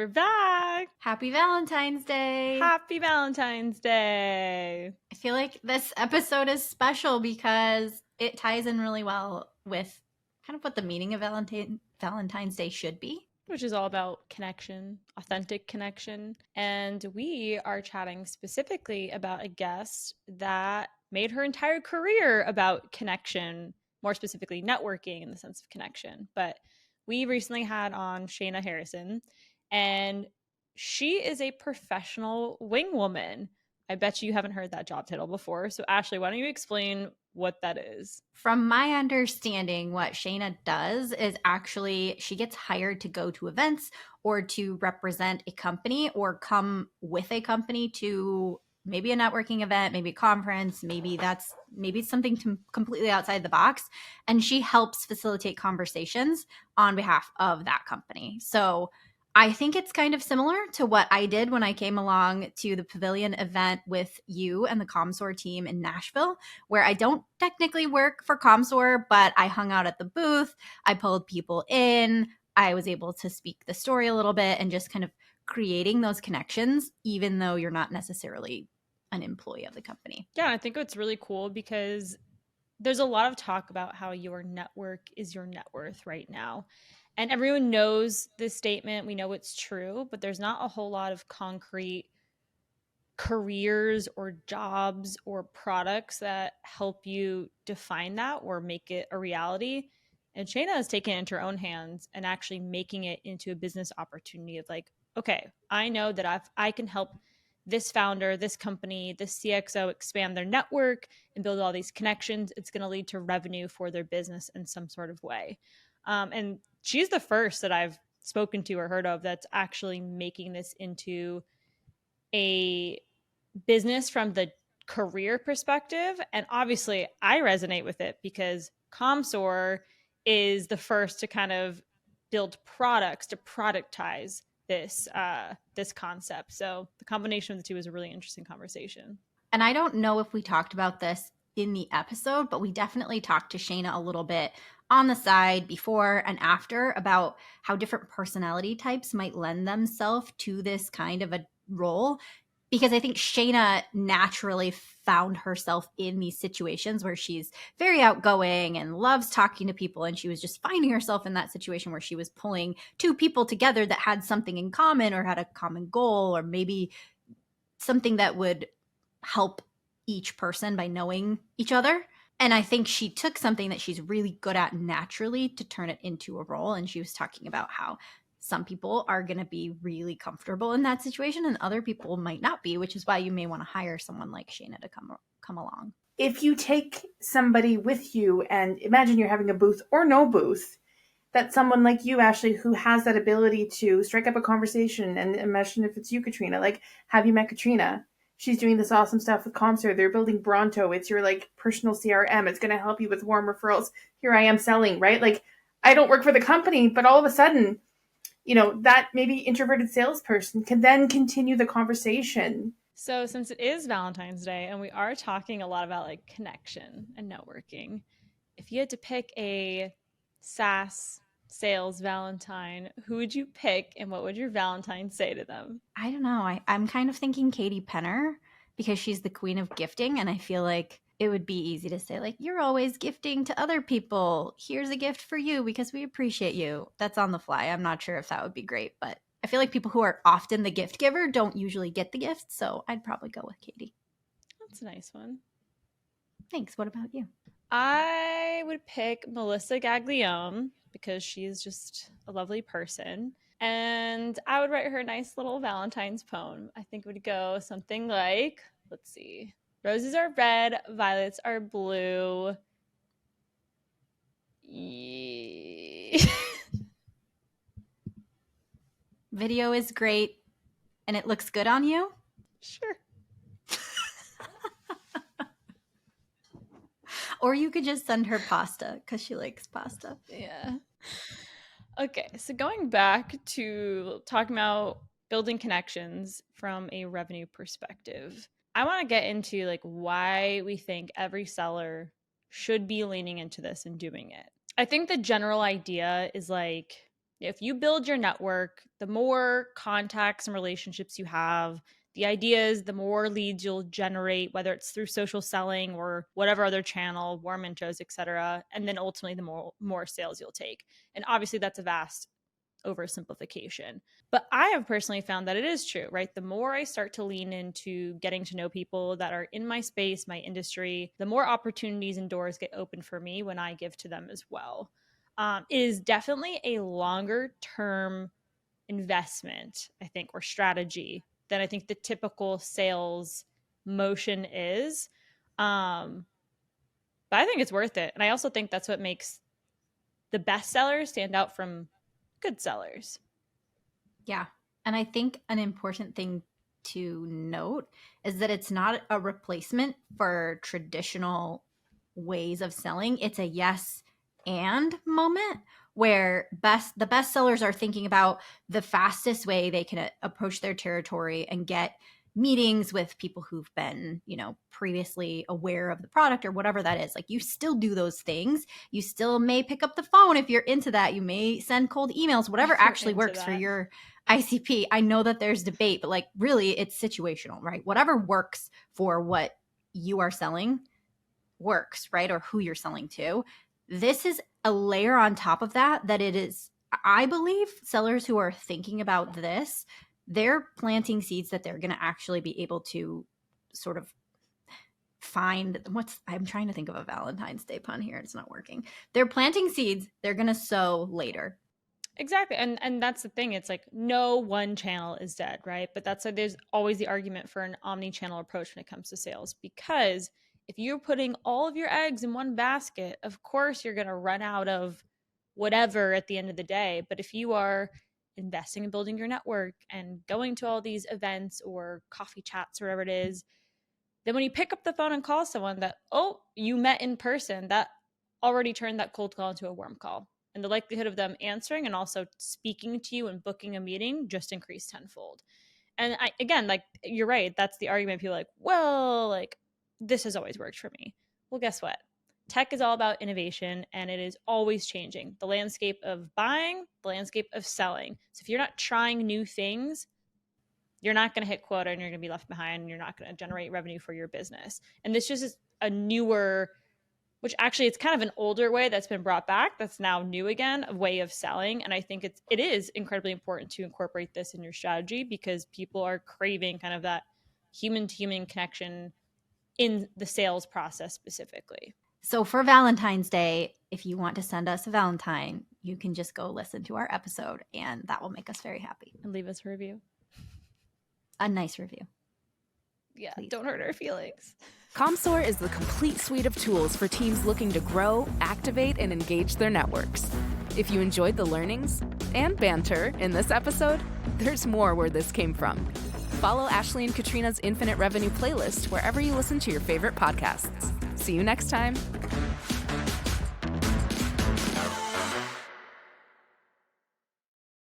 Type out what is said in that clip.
We're back. Happy Valentine's Day. Happy Valentine's Day. I feel like this episode is special because it ties in really well with kind of what the meaning of Valentine's Day should be. Which is all about connection, authentic connection. And we are chatting specifically about a guest that made her entire career about connection, more specifically networking in the sense of connection. But we recently had on Shaena Harrison, and she is a professional wing woman. I bet you haven't heard that job title before. So Ashley, why don't you explain what that is? From my understanding, what Shaena does is actually she gets hired to go to events or to represent a company or come with a company to maybe a networking event, maybe a conference, maybe it's something completely outside the box. And she helps facilitate conversations on behalf of that company. So I think it's kind of similar to what I did when I came along to the Pavilion event with you and the Commsor team in Nashville, where I don't technically work for Commsor, but I hung out at the booth. I pulled people in. I was able to speak the story a little bit and just kind of creating those connections, even though you're not necessarily an employee of the company. Yeah, I think it's really cool because there's a lot of talk about how your network is your net worth right now. And everyone knows this statement. We know it's true, but there's not a whole lot of concrete careers or jobs or products that help you define that or make it a reality. And Shaena has taken it into her own hands and actually making it into a business opportunity of like, okay, I know that I can help this founder, this company, this CXO expand their network and build all these connections. It's going to lead to revenue for their business in some sort of way. And she's the first that I've spoken to or heard of that's actually making this into a business from the career perspective. And obviously I resonate with it because Commsor is the first to kind of build products to productize this concept. So the combination of the two is a really interesting conversation. And I don't know if we talked about this in the episode, but we definitely talked to Shaena a little bit on the side before and after about how different personality types might lend themselves to this kind of a role. Because I think Shaena naturally found herself in these situations where she's very outgoing and loves talking to people. And she was just finding herself in that situation where she was pulling two people together that had something in common or had a common goal or maybe something that would help each person by knowing each other. And I think she took something that she's really good at naturally to turn it into a role. And she was talking about how some people are going to be really comfortable in that situation and other people might not be, which is why you may want to hire someone like Shaena to come along. If you take somebody with you and imagine you're having a booth or no booth, that someone like you, Ashley, who has that ability to strike up a conversation, and imagine if it's you, Katrina, like, have you met Katrina? She's doing this awesome stuff with Commsor. They're building Bronto. It's your like personal CRM. It's going to help you with warm referrals. Here I am selling, right? Like, I don't work for the company, but all of a sudden, you know, that maybe introverted salesperson can then continue the conversation. So since it is Valentine's Day and we are talking a lot about like connection and networking, if you had to pick a SaaS sales Valentine, who would you pick and what would your Valentine say to them? I don't know. I'm kind of thinking Katie Penner because she's the queen of gifting. And I feel like it would be easy to say, like, you're always gifting to other people. Here's a gift for you because we appreciate you. That's on the fly. I'm not sure if that would be great, but I feel like people who are often the gift giver don't usually get the gift. So I'd probably go with Katie. That's a nice one. Thanks. What about you? I would pick Melissa Gaglione because she's just a lovely person. And I would write her a nice little Valentine's poem. I think it would go something like, let's see, roses are red, violets are blue. Video is great and it looks good on you? Sure. Or you could just send her pasta because she likes pasta. Yeah. Okay, so going back to talking about building connections from a revenue perspective, I want to get into like why we think every seller should be leaning into this and doing it. I think the general idea is like If you build your network, the more contacts and relationships you have, the idea is the more leads you'll generate, whether it's through social selling or whatever other channel, warm intros, etc. And then ultimately the more sales you'll take. And obviously that's a vast oversimplification. But I have personally found that it is true, right? The more I start to lean into getting to know people that are in my space, my industry, the more opportunities and doors get open for me when I give to them as well. It is definitely a longer term investment, I think, or strategy than I think the typical sales motion is. But I think it's worth it. And I also think that's what makes the best sellers stand out from good sellers. Yeah. And I think an important thing to note is that it's not a replacement for traditional ways of selling. It's a yes and moment where the best sellers are thinking about the fastest way they can approach their territory and get meetings with people who've been, previously aware of the product or whatever that is. Like, you still do those things. You still may pick up the phone if you're into that. You may send cold emails, whatever actually works for your ICP. I know that there's debate, but like, really it's situational, right? Whatever works for what you are selling works, right? Or who you're selling to. This is a layer on top of that it is, I believe, sellers who are thinking about this, they're planting seeds that they're going to actually be able to sort of find I'm trying to think of a Valentine's Day pun here. It's not working. They're planting seeds they're going to sow later. Exactly. And that's the thing. It's like no one channel is dead, right? But that's why there's always the argument for an omni-channel approach when it comes to sales, because if you're putting all of your eggs in one basket, of course you're going to run out of whatever at the end of the day. But if you are investing in building your network and going to all these events or coffee chats or whatever it is, then when you pick up the phone and call someone that, oh, you met in person, that already turned that cold call into a warm call. And the likelihood of them answering and also speaking to you and booking a meeting just increased tenfold. And again, like, you're right. That's the argument. People are like, well, like, this has always worked for me. Well, guess what? Tech is all about innovation, and it is always changing. The landscape of buying, the landscape of selling. So if you're not trying new things, you're not going to hit quota and you're going to be left behind, and you're not going to generate revenue for your business. And this just is a newer, which actually it's kind of an older way that's been brought back, that's now new again, a way of selling. And I think it is incredibly important to incorporate this in your strategy, because people are craving kind of that human to human connection in the sales process specifically. So for Valentine's Day, if you want to send us a Valentine, you can just go listen to our episode, and that will make us very happy. And leave us a review. A nice review. Yeah, please. Don't hurt our feelings. Commsor is the complete suite of tools for teams looking to grow, activate, and engage their networks. If you enjoyed the learnings and banter in this episode, there's more where this came from. Follow Ashley and Katrina's Infinite Revenue playlist wherever you listen to your favorite podcasts. See you next time.